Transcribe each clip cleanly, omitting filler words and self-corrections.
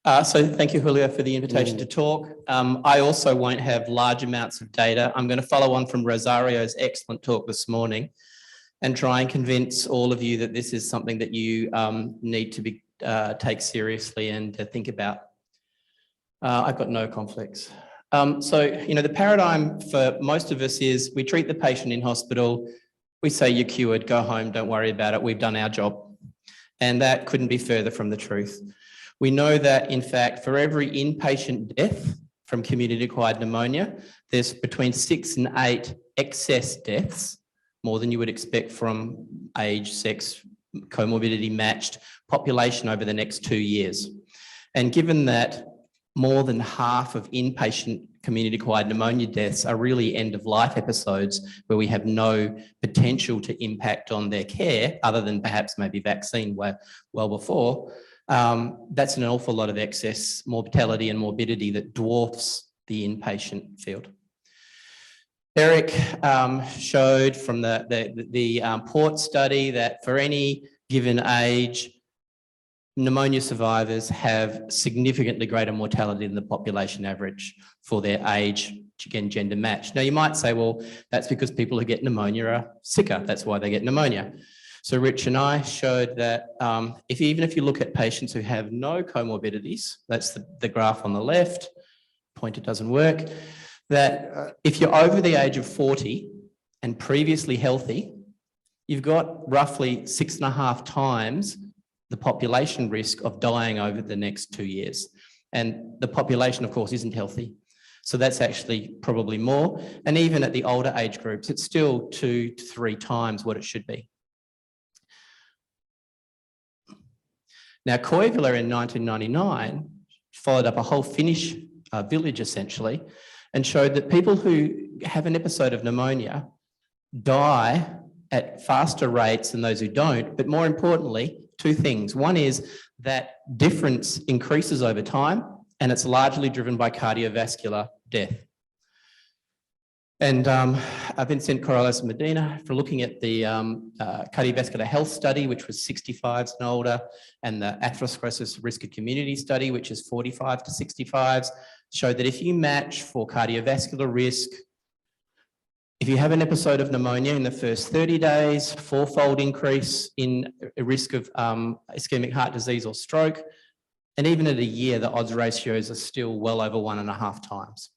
So thank you, Julio, for the invitation to talk. I also won't have large amounts of data. I'm going to follow on from Rosario's excellent talk this morning and try and convince all of you that this is something that you need to take seriously and to think about. I've got no conflicts. The paradigm for most of us is we treat the patient in hospital, we say you're cured, go home, don't worry about it, we've done our job. And that couldn't be further from the truth. We know that, in fact, for every inpatient death from community-acquired pneumonia, there's between 6 and 8 excess deaths, more than you would expect from age, sex, comorbidity matched population over the next 2 years. And given that more than half of inpatient community-acquired pneumonia deaths are really end-of-life episodes where we have no potential to impact on their care, other than perhaps maybe vaccine well before, that's an awful lot of excess mortality and morbidity that dwarfs the inpatient field. Eric showed from the Port study that for any given age, pneumonia survivors have significantly greater mortality than the population average for their age, again, gender matched. Now, you might say, well, that's because people who get pneumonia are sicker. That's why they get pneumonia. So Rich and I showed that even if you look at patients who have no comorbidities, that's the graph on the left, pointer doesn't work, that if you're over the age of 40 and previously healthy, you've got roughly 6.5 times the population risk of dying over the next 2 years. And the population, of course, isn't healthy. So that's actually probably more. And even at the older age groups, it's still 2 to 3 times what it should be. Now, Koivula in 1999 followed up a whole Finnish village, essentially, and showed that people who have an episode of pneumonia die at faster rates than those who don't. But more importantly, 2 things. One is that difference increases over time, and it's largely driven by cardiovascular death. And Vincent Corrales Medina for looking at the cardiovascular health study, which was 65s and older, and the atherosclerosis risk of community study, which is 45 to 65s, showed that if you match for cardiovascular risk, if you have an episode of pneumonia in the first 30 days, 4-fold increase in a risk of ischemic heart disease or stroke, and even at a year, the odds ratios are still well over 1.5 times.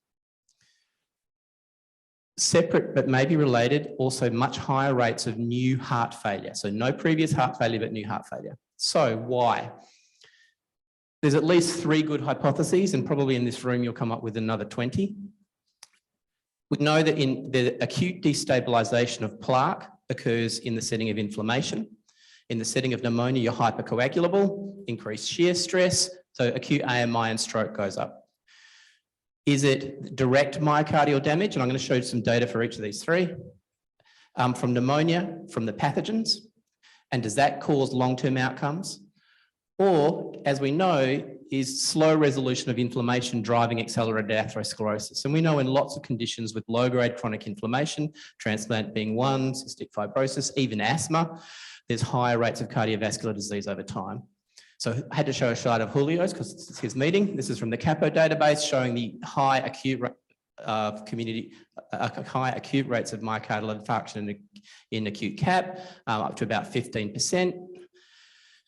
Separate, but maybe related, also much higher rates of new heart failure. So no previous heart failure, but new heart failure. So why? There's at least 3 good hypotheses, and probably in this room, you'll come up with another 20. We know that in the acute destabilization of plaque occurs in the setting of inflammation. In the setting of pneumonia, you're hypercoagulable, increased shear stress, so acute AMI and stroke goes up. Is it direct myocardial damage? And I'm going to show you some data for each of these 3. From pneumonia, from the pathogens, and does that cause long-term outcomes? Or, as we know, is slow resolution of inflammation driving accelerated atherosclerosis? And we know in lots of conditions with low-grade chronic inflammation, transplant being one, cystic fibrosis, even asthma, there's higher rates of cardiovascular disease over time. So I had to show a slide of Julio's because it's his meeting. This is from the CAPO database showing the high acute rates of myocardial infarction in acute CAP, up to about 15%.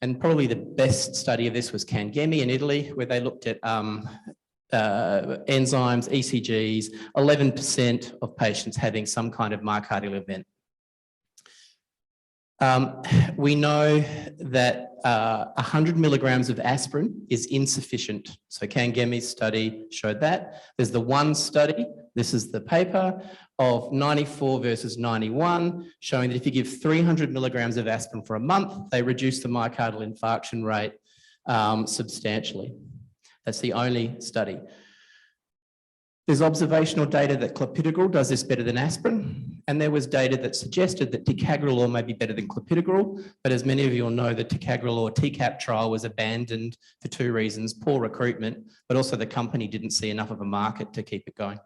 And probably the best study of this was Cangemi in Italy, where they looked at enzymes, ECGs, 11% of patients having some kind of myocardial event. We know that 100 milligrams of aspirin is insufficient. So Cangemi's study showed that. There's the one study, this is the paper, of 94 versus 91, showing that if you give 300 milligrams of aspirin for a month, they reduce the myocardial infarction rate substantially. That's the only study. There's observational data that clopidogrel does this better than aspirin, and there was data that suggested that ticagrelor may be better than clopidogrel, but as many of you will know, the ticagrelor TCAP trial was abandoned for 2 reasons: poor recruitment, but also the company didn't see enough of a market to keep it going.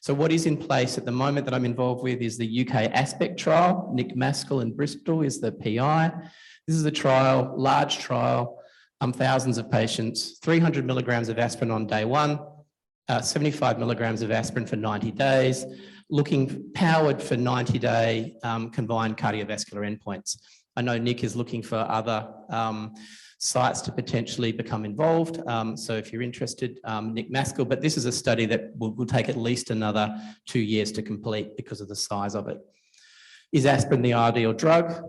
So what is in place at the moment that I'm involved with is the UK ASPECT trial. Nick Maskell in Bristol is the PI. This is a trial, large trial, thousands of patients, 300 milligrams of aspirin on day one, 75 milligrams of aspirin for 90 days, looking powered for 90-day combined cardiovascular endpoints. I know Nick is looking for other sites to potentially become involved. So if you're interested, Nick Maskell, but this is a study that will take at least another 2 years to complete because of the size of it. Is aspirin the ideal drug?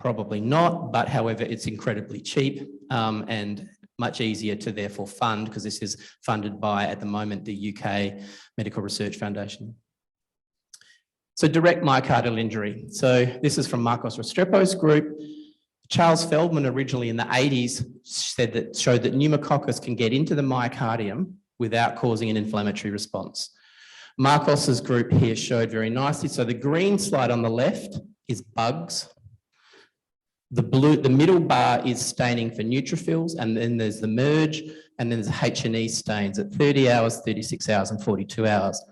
Probably not, but however, it's incredibly cheap and much easier to therefore fund, because this is funded by, at the moment, the UK Medical Research Foundation. So direct myocardial injury. So this is from Marcos Restrepo's group. Charles Feldman originally in the 80s showed that pneumococcus can get into the myocardium without causing an inflammatory response. Marcos's group here showed very nicely. So the green slide on the left is bugs. The middle bar is staining for neutrophils, and then there's the merge, and then there's H&E stains at 30 hours, 36 hours, and 42 hours.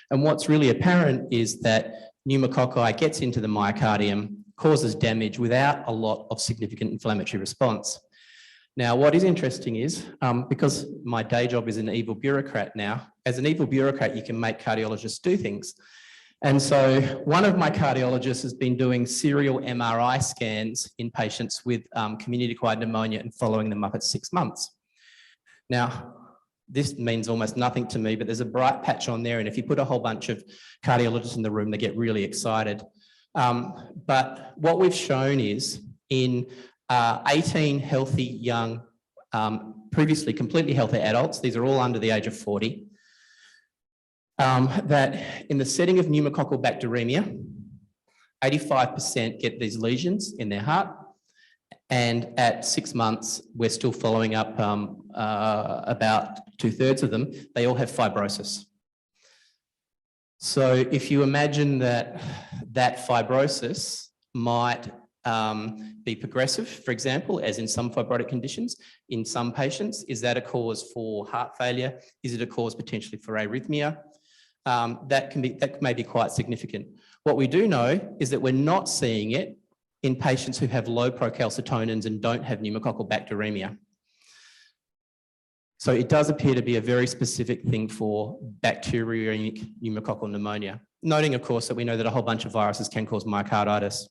And what's really apparent is that pneumococci gets into the myocardium, causes damage without a lot of significant inflammatory response. Now, what is interesting is, because my day job is an evil bureaucrat now, as an evil bureaucrat, you can make cardiologists do things. And so one of my cardiologists has been doing serial MRI scans in patients with community-acquired pneumonia and following them up at 6 months. Now, this means almost nothing to me, but there's a bright patch on there, and if you put a whole bunch of cardiologists in the room, they get really excited. But what we've shown is in 18 healthy young, previously completely healthy adults, these are all under the age of 40, that in the setting of pneumococcal bacteremia, 85% get these lesions in their heart, and at 6 months, we're still following up about 2/3 of them, they all have fibrosis. So if you imagine that fibrosis might be progressive, for example, as in some fibrotic conditions, in some patients, is that a cause for heart failure? Is it a cause potentially for arrhythmia? That may be quite significant. What we do know is that we're not seeing it in patients who have low procalcitonins and don't have pneumococcal bacteremia. So it does appear to be a very specific thing for bacteremic pneumococcal pneumonia. Noting, of course, that we know that a whole bunch of viruses can cause myocarditis.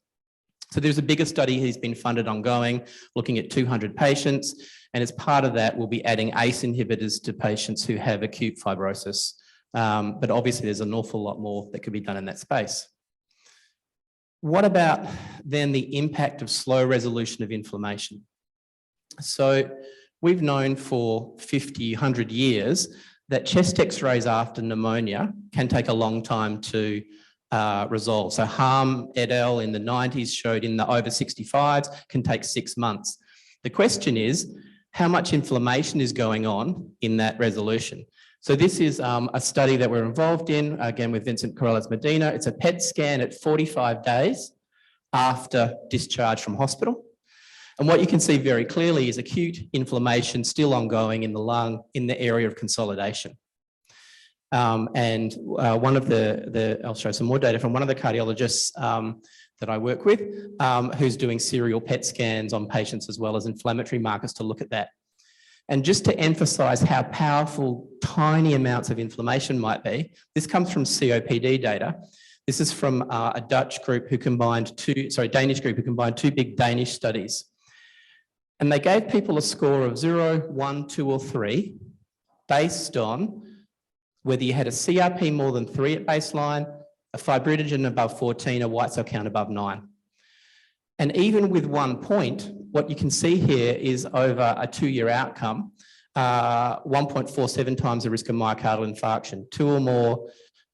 So there's a bigger study he's been funded ongoing, looking at 200 patients, and as part of that, we'll be adding ACE inhibitors to patients who have acute fibrosis. But obviously there's an awful lot more that could be done in that space. What about then the impact of slow resolution of inflammation? So we've known for 50, 100 years that chest x-rays after pneumonia can take a long time to resolve. So Harm et al. In the 90s showed in the over 65s can take 6 months. The question is, how much inflammation is going on in that resolution? So this is a study that we're involved in, again with Vincent Corrales Medina. It's a PET scan at 45 days after discharge from hospital. And what you can see very clearly is acute inflammation still ongoing in the lung in the area of consolidation. One of I'll show some more data from one of the cardiologists that I work with, who's doing serial PET scans on patients as well as inflammatory markers to look at that. And just to emphasize how powerful tiny amounts of inflammation might be, this comes from COPD data. This is from a Danish group who combined two big Danish studies. And they gave people a score of 0, 1, 2, or 3 based on whether you had a CRP more than 3 at baseline, a fibrinogen above 14, a white cell count above 9. And even with 1 point, what you can see here is over a 2-year outcome, 1.47 times the risk of myocardial infarction, 2 or more,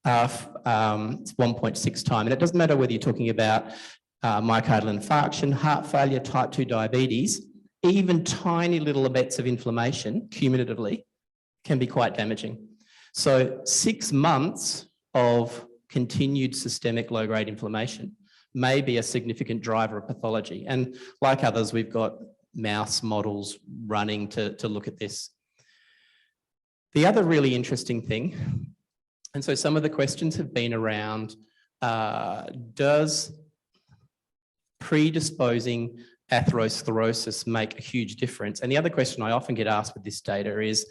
1.6 times. And it doesn't matter whether you're talking about myocardial infarction, heart failure, type 2 diabetes, even tiny little bits of inflammation cumulatively can be quite damaging. So 6 months of continued systemic low-grade inflammation may be a significant driver of pathology. And like others, we've got mouse models running to look at this. The other really interesting thing, and so some of the questions have been around, does predisposing atherosclerosis make a huge difference? And the other question I often get asked with this data is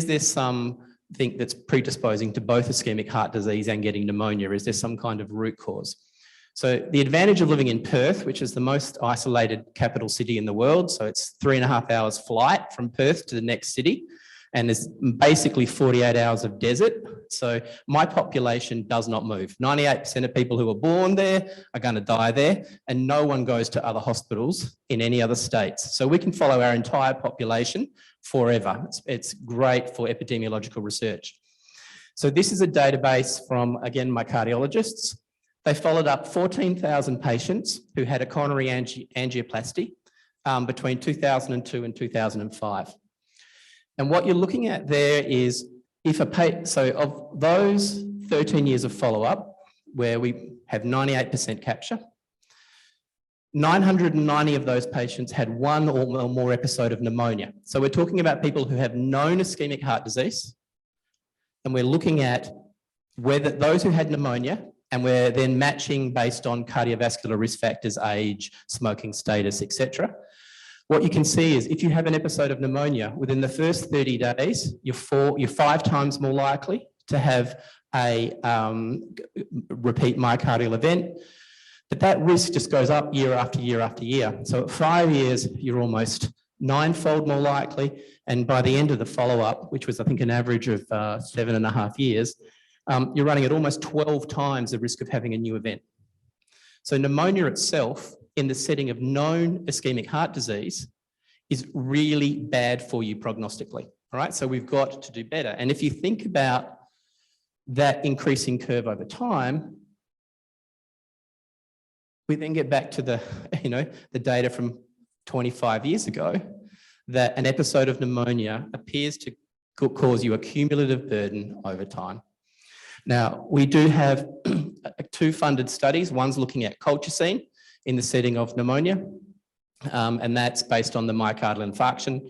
there something that's predisposing to both ischemic heart disease and getting pneumonia? Is there some kind of root cause? So the advantage of living in Perth, which is the most isolated capital city in the world, so it's 3.5 hours flight from Perth to the next city, and there's basically 48 hours of desert. So my population does not move. 98% of people who are born there are going to die there, and no one goes to other hospitals in any other states. So we can follow our entire population forever. It's great for epidemiological research. So this is a database from, again, my cardiologists. They followed up 14,000 patients who had a coronary angioplasty between 2002 and 2005. And what you're looking at there is so of those 13 years of follow-up, where we have 98% capture, 990 of those patients had one or more episode of pneumonia. So we're talking about people who have known ischemic heart disease, and we're looking at whether those who had pneumonia, and we're then matching based on cardiovascular risk factors, age, smoking status, etc. What you can see is if you have an episode of pneumonia within the first 30 days, you're 5 times more likely to have a repeat myocardial event. But that risk just goes up year after year after year. So at 5 years, you're almost 9-fold more likely. And by the end of the follow-up, which was, I think, an average of 7.5 years, you're running at almost 12 times the risk of having a new event. So pneumonia itself, in the setting of known ischemic heart disease, is really bad for you prognostically. All right, so we've got to do better. And if you think about that increasing curve over time, we then get back to the, the data from 25 years ago, that an episode of pneumonia appears to cause you a cumulative burden over time. Now, we do have 2 funded studies. One's looking at colchicine in the setting of pneumonia, and that's based on the myocardial infarction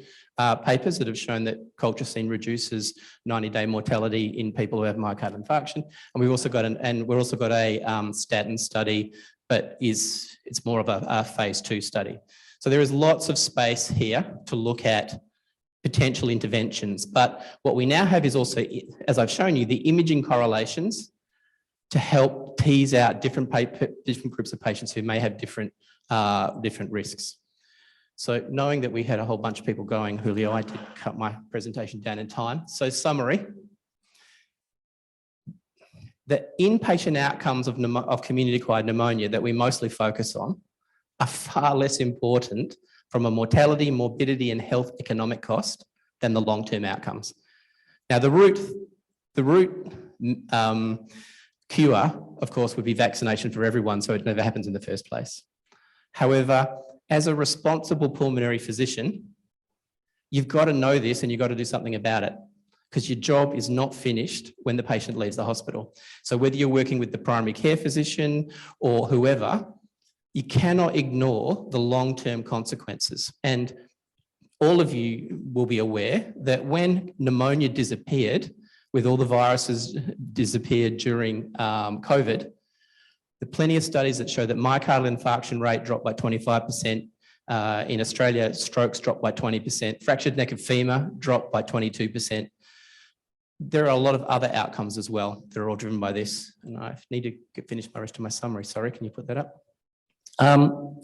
papers that have shown that colchicine reduces 90-day mortality in people who have myocardial infarction. And we've also got a statin study, but it's more of a phase 2 study. So there is lots of space here to look at potential interventions. But what we now have is also, as I've shown you, the imaging correlations to help tease out different groups of patients who may have different risks. So knowing that we had a whole bunch of people going, Julio, I did cut my presentation down in time. So summary, the inpatient outcomes of community-acquired pneumonia that we mostly focus on are far less important from a mortality, morbidity, and health economic cost than the long-term outcomes. Now, the root cure, of course, would be vaccination for everyone, so it never happens in the first place. However, as a responsible pulmonary physician, you've got to know this and you've got to do something about it, because your job is not finished when the patient leaves the hospital. So whether you're working with the primary care physician or whoever, you cannot ignore the long-term consequences. And all of you will be aware that when pneumonia disappeared, with all the viruses disappeared during COVID, there are plenty of studies that show that myocardial infarction rate dropped by 25%. In Australia, strokes dropped by 20%. Fractured neck of femur dropped by 22%. There are a lot of other outcomes as well that are all driven by this. And I need to finish my rest of my summary. Sorry, can you put that up?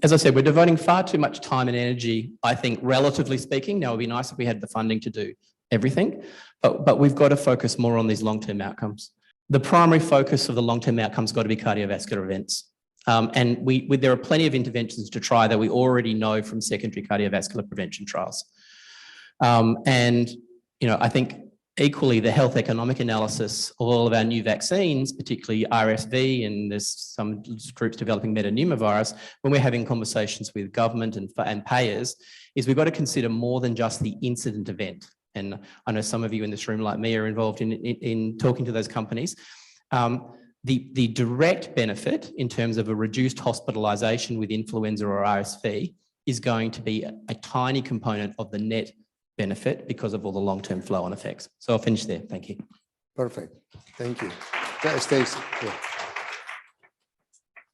As I said, we're devoting far too much time and energy, I think, relatively speaking. Now, it would be nice if we had the funding to do everything, but we've got to focus more on these long-term outcomes. The primary focus of the long-term outcomes has got to be cardiovascular events. And there are plenty of interventions to try that we already know from secondary cardiovascular prevention trials. And, I think equally the health economic analysis of all of our new vaccines, particularly RSV, and there's some groups developing metapneumovirus, when we're having conversations with government and payers, is we've got to consider more than just the incident event. And I know some of you in this room, like me, are involved in talking to those companies. The direct benefit in terms of a reduced hospitalisation with influenza or RSV is going to be a tiny component of the net benefit because of all the long-term flow-on effects. So I'll finish there. Thank you. Perfect. Thank you. Stacey. Yeah.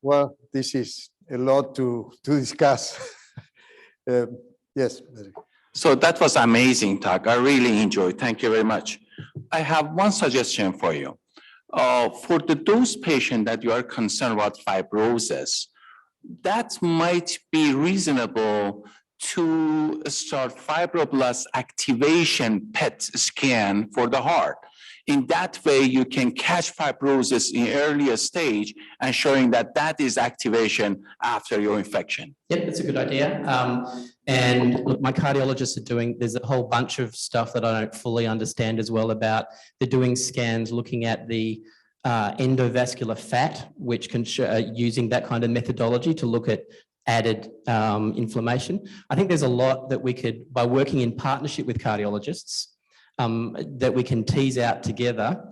Well, this is a lot to discuss. Yes, Eric. So that was amazing talk. I really enjoyed. Thank you very much. I have one suggestion for you. For those patients that you are concerned about fibrosis, that might be reasonable to start fibroblast activation PET scan for the heart. In that way, you can catch fibrosis in earlier stage and showing that that is activation after your infection. Yep, that's a good idea. And look, my cardiologists are doing, there's a whole bunch of stuff that I don't fully understand as well about. They're doing scans looking at the endovascular fat, which can show, using that kind of methodology to look at added inflammation. I think there's a lot that we could, by working in partnership with cardiologists, that we can tease out together.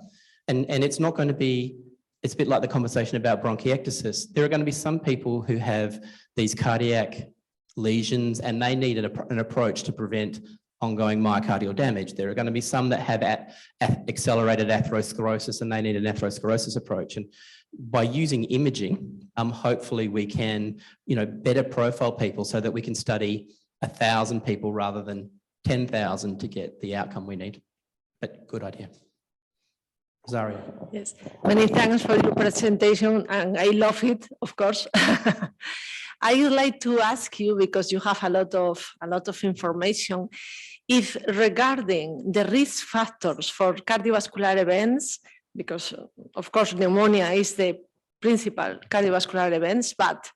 And it's not going to be, it's a bit like the conversation about bronchiectasis. There are going to be some people who have these cardiac lesions and they need an approach to prevent ongoing myocardial damage. There are going to be some that have accelerated atherosclerosis and they need an atherosclerosis approach. And by using imaging, hopefully we can, better profile people so that we can study 1,000 people rather than 10,000 to get the outcome we need. But good idea. Rosario. Yes, many thanks for your presentation, and I love it, of course. I would like to ask you, because you have a lot of information, if regarding the risk factors for cardiovascular events, because of course pneumonia is the principal cardiovascular events, but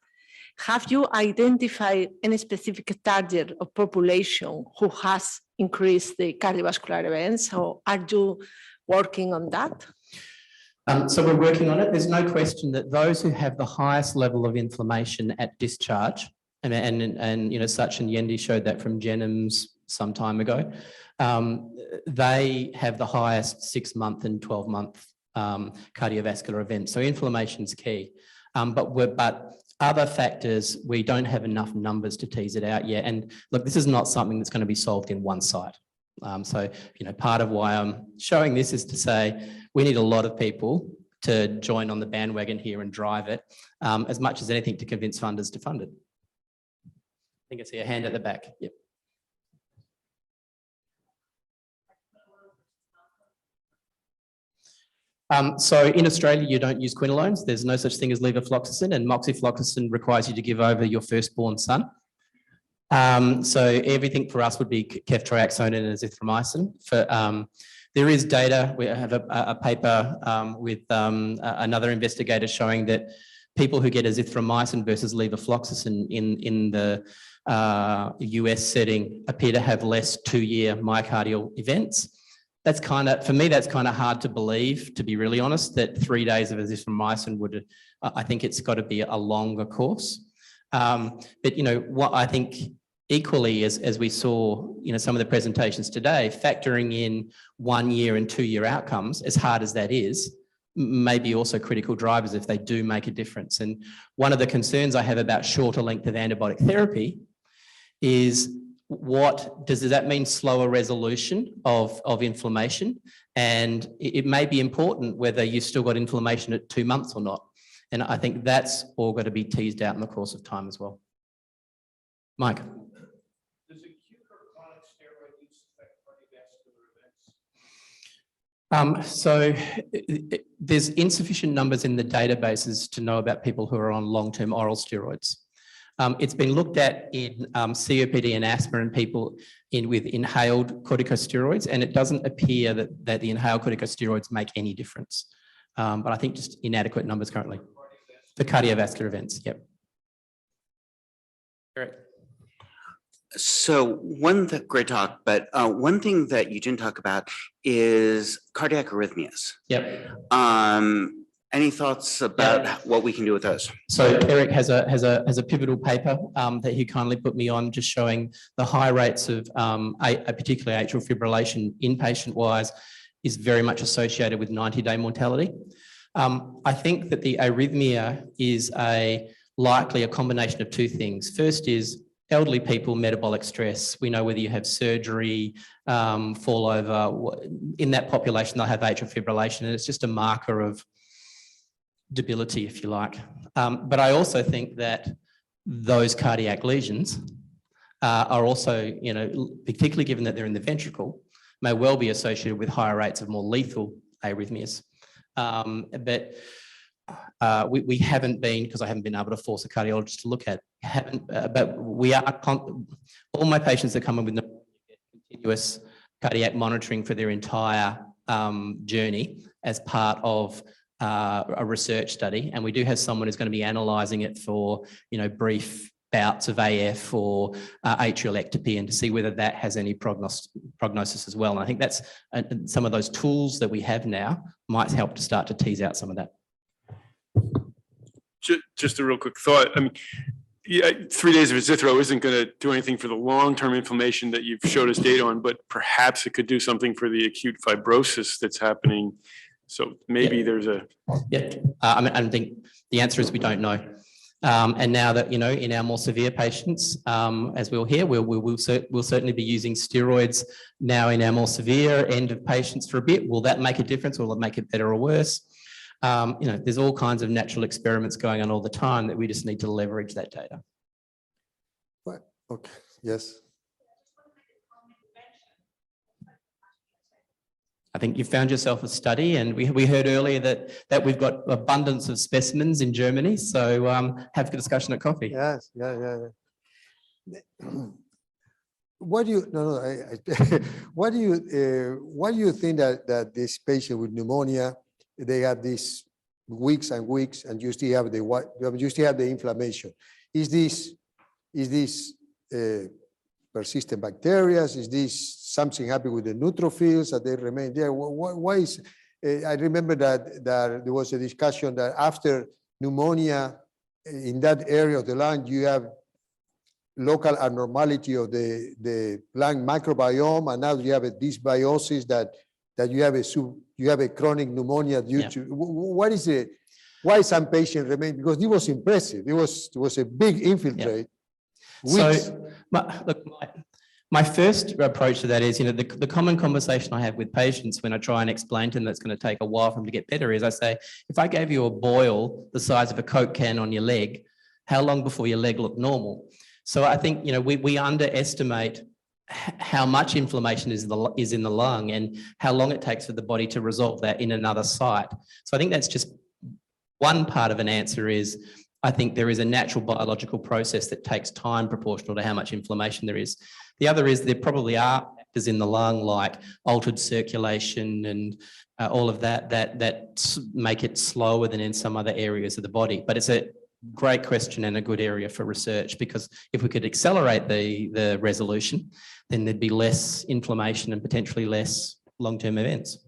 have you identified any specific target of population who has increased the cardiovascular events, or are you working on that? So we're working on it. There's no question that those who have the highest level of inflammation at discharge, and Sach and Yendi showed that from Jennings some time ago, they have the highest 6-month and 12-month cardiovascular events. So inflammation is key. But other factors, we don't have enough numbers to tease it out yet. And look, this is not something that's going to be solved in one site. Part of why I'm showing this is to say we need a lot of people to join on the bandwagon here and drive it, as much as anything to convince funders to fund it. I think I see a hand at the back. Yep. So in Australia, you don't use quinolones. There's no such thing as levofloxacin, and moxifloxacin requires you to give over your firstborn son. So everything for us would be ceftriaxone and azithromycin. There is data. We have a paper with another investigator showing that people who get azithromycin versus levofloxacin in the US setting appear to have less 2-year myocardial events. That's for me, that's kind of hard to believe, to be really honest, that 3 days of azithromycin would, I think it's got to be a longer course. But what I think equally, as we saw, some of the presentations today, factoring in 1-year and 2-year outcomes, as hard as that is, may be also critical drivers if they do make a difference. And one of the concerns I have about shorter length of antibiotic therapy is does that mean slower resolution of inflammation? And it may be important whether you've still got inflammation at 2 months or not. And I think that's all got to be teased out in the course of time as well. Mike. Does acute or chronic steroid use affect cardiovascular events? So there's insufficient numbers in the databases to know about people who are on long-term oral steroids. It's been looked at in COPD and asthma in people with inhaled corticosteroids, and it doesn't appear that the inhaled corticosteroids make any difference. But I think just inadequate numbers currently. For cardiovascular events, yep. Eric. So great talk, but one thing that you didn't talk about is cardiac arrhythmias. Yep. Any thoughts about what we can do with those? So Eric has a pivotal paper that he kindly put me on, just showing the high rates of particularly atrial fibrillation inpatient-wise is very much associated with 90-day mortality. I think that the arrhythmia is likely a combination of 2 things. First is elderly people, metabolic stress. We know whether you have surgery, fall over, in that population they'll have atrial fibrillation, and it's just a marker of debility, if you like. But I also think that those cardiac lesions are also, particularly given that they're in the ventricle, may well be associated with higher rates of more lethal arrhythmias. But we haven't been, because I haven't been able to force a cardiologist to look at, but we are, all my patients that come in with pneumonia get continuous cardiac monitoring for their entire journey as part of a research study. And we do have someone who's going to be analysing it for, brief bouts of AF or atrial ectopy, and to see whether that has any prognosis as well. And I think that's some of those tools that we have now might help to start to tease out some of that. Just a real quick thought. I mean, 3 days of azithro isn't going to do anything for the long-term inflammation that you've showed us data on, but perhaps it could do something for the acute fibrosis that's happening. So maybe there's a... Yeah, I think the answer is we don't know. And now that, in our more severe patients, as we'll hear, we'll certainly be using steroids now in our more severe end of patients for a bit. Will that make a difference? Will it make it better or worse? There's all kinds of natural experiments going on all the time that we just need to leverage that data. What? Okay, yes. I think you found yourself a study, and we heard earlier that we've got abundance of specimens in Germany. So have a discussion at coffee. Yes, yeah. What do you what do you think that this patient with pneumonia, they have these weeks and weeks, and you still have the inflammation? Is this persistent bacteria? Is this something happening with the neutrophils that they remain there? Why is? I remember that there was a discussion that after pneumonia in that area of the lung, you have local abnormality of the lung microbiome, and now you have a dysbiosis that you have a chronic pneumonia due to. What is it? Why some patients remain? Because it was impressive. It was a big infiltrate. Yeah. So my first approach to that is, the common conversation I have with patients when I try and explain to them that's going to take a while for them to get better is I say, if I gave you a boil the size of a Coke can on your leg, how long before your leg looked normal? So I think, we underestimate how much inflammation is in the lung and how long it takes for the body to resolve that in another site. So I think that's just one part of an answer is, I think there is a natural biological process that takes time proportional to how much inflammation there is. The other is there probably are factors in the lung like altered circulation and all of that make it slower than in some other areas of the body. But it's a great question and a good area for research, because if we could accelerate the resolution, then there'd be less inflammation and potentially less long-term events.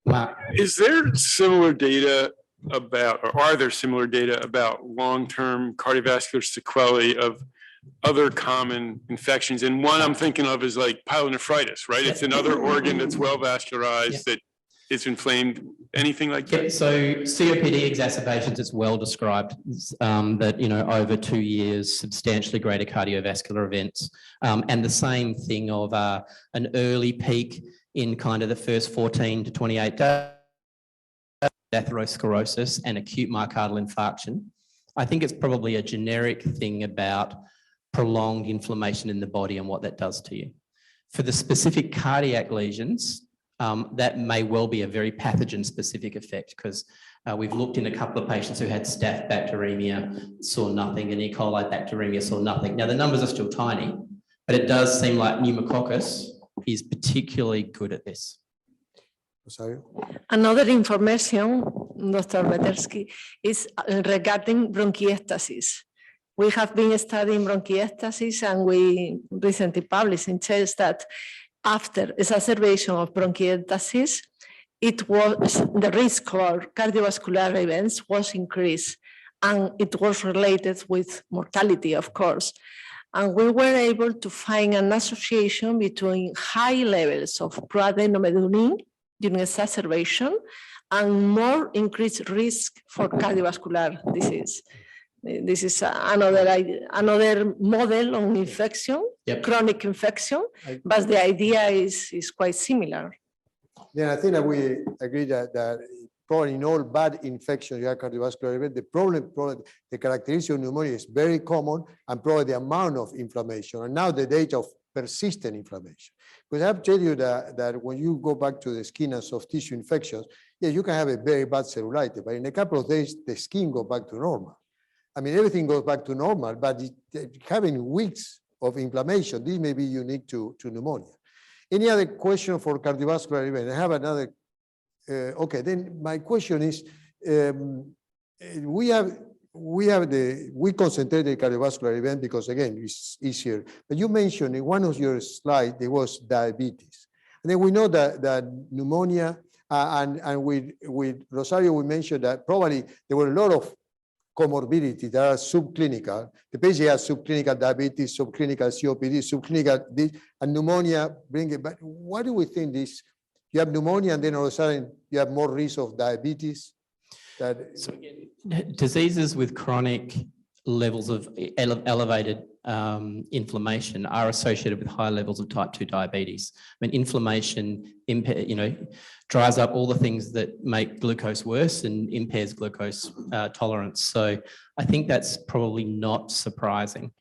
Mark. Is there similar data about, or are there similar data about long-term cardiovascular sequelae of other common infections? And one I'm thinking of is like pyelonephritis, right? It's another organ that's well vascularized that is inflamed. Anything like that? Yeah, so COPD exacerbations, it's well described that, over 2 years, substantially greater cardiovascular events. And the same thing of an early peak in kind of the first 14 to 28 days, atherosclerosis and acute myocardial infarction. I think it's probably a generic thing about prolonged inflammation in the body and what that does to you. For the specific cardiac lesions, that may well be a very pathogen-specific effect, because we've looked in a couple of patients who had staph bacteremia, saw nothing, and E. coli bacteremia saw nothing. Now, the numbers are still tiny, but it does seem like pneumococcus is particularly good at this. Sorry. Another information, Dr. Betersky, is regarding bronchiectasis. We have been studying bronchiectasis, and we recently published in Chest that after exacerbation of bronchiectasis, the risk for cardiovascular events was increased, and it was related with mortality, of course. And we were able to find an association between high levels of proadenomyodonin during exacerbation and more increased risk for cardiovascular disease. This is another model on infection, chronic infection, but the idea is quite similar. Yeah, I think that we agree that probably in all bad infections, you have cardiovascular event. The characteristic of pneumonia is very common and probably the amount of inflammation. And now the data of persistent inflammation. Because I have to tell you that when you go back to the skin and soft tissue infections, yeah, you can have a very bad cellulitis, but in a couple of days, the skin goes back to normal. I mean, everything goes back to normal, but having weeks of inflammation, this may be unique to pneumonia. Any other question for cardiovascular event? I have another. Okay, then my question is, we concentrate the cardiovascular event because again, it's easier. But you mentioned in one of your slides, there was diabetes. And then we know that pneumonia, and with Rosario, we mentioned that probably there were a lot of comorbidities that are subclinical. The patient has subclinical diabetes, subclinical COPD, subclinical this, and pneumonia bring it back. Why do we think this? You have pneumonia and then all of a sudden you have more risk of diabetes? So again, diseases with chronic levels of elevated inflammation are associated with high levels of type 2 diabetes. I mean, inflammation dries up all the things that make glucose worse and impairs glucose tolerance. So I think that's probably not surprising.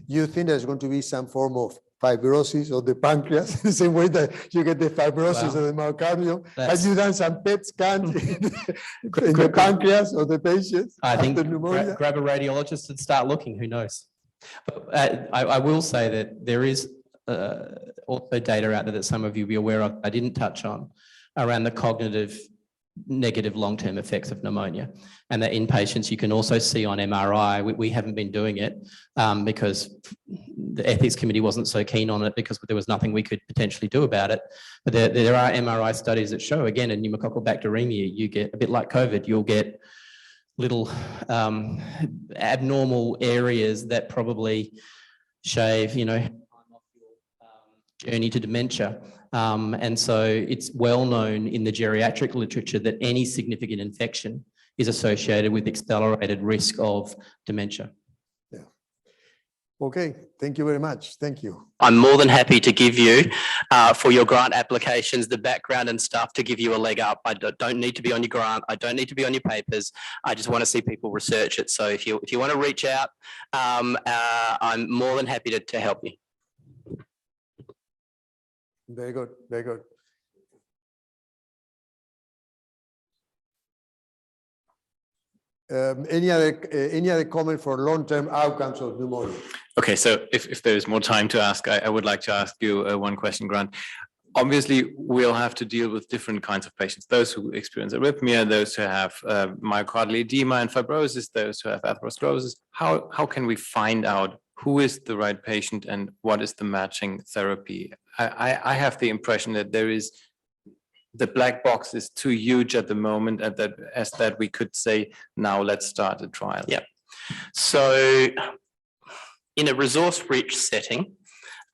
You think there's going to be some form of fibrosis of the pancreas, the same way that you get the fibrosis of the myocardium? Have you done some PET scans in the pancreas of the patients? I think pneumonia? grab a radiologist and start looking, who knows? But I will say that there is also data out there that some of you will be aware of, I didn't touch on, around the cognitive negative long-term effects of pneumonia. And that in patients you can also see on MRI. We haven't been doing it because the ethics committee wasn't so keen on it because there was nothing we could potentially do about it. But there are MRI studies that show, again, in pneumococcal bacteremia, you get a bit like COVID, you'll get little abnormal areas that probably shave, time off your journey to dementia. And so it's well known in the geriatric literature that any significant infection is associated with accelerated risk of dementia. Yeah. Okay, thank you very much. Thank you. I'm more than happy to give you, for your grant applications, the background and stuff to give you a leg up. I don't need to be on your grant. I don't need to be on your papers. I just want to see people research it. So if you want to reach out, I'm more than happy to help you. Very good, very good. Any other comment for long-term outcomes of pneumonia? Okay, so if there is more time to ask, I would like to ask you one question, Grant. Obviously, we'll have to deal with different kinds of patients, those who experience arrhythmia, those who have myocardial edema and fibrosis, those who have atherosclerosis. How can we find out who is the right patient and what is the matching therapy? I have the impression that the black box is too huge at the moment, and that we could say, now let's start a trial. Yeah. So in a resource-rich setting,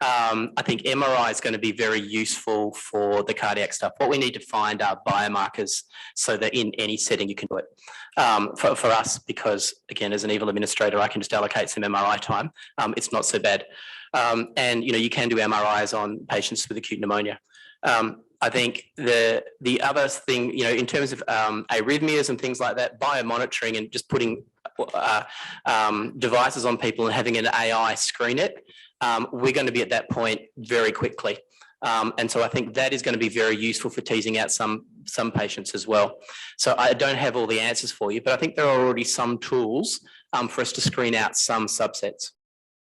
I think MRI is going to be very useful for the cardiac stuff. What we need to find are biomarkers so that in any setting you can do it. For us, because again, as an EVIL administrator, I can just allocate some MRI time. It's not so bad. And you can do MRIs on patients with acute pneumonia. I think the other thing, in terms of arrhythmias and things like that, biomonitoring and just putting devices on people and having an AI screen it, we're going to be at that point very quickly. And so I think that is going to be very useful for teasing out some patients as well. So I don't have all the answers for you, but I think there are already some tools for us to screen out some subsets.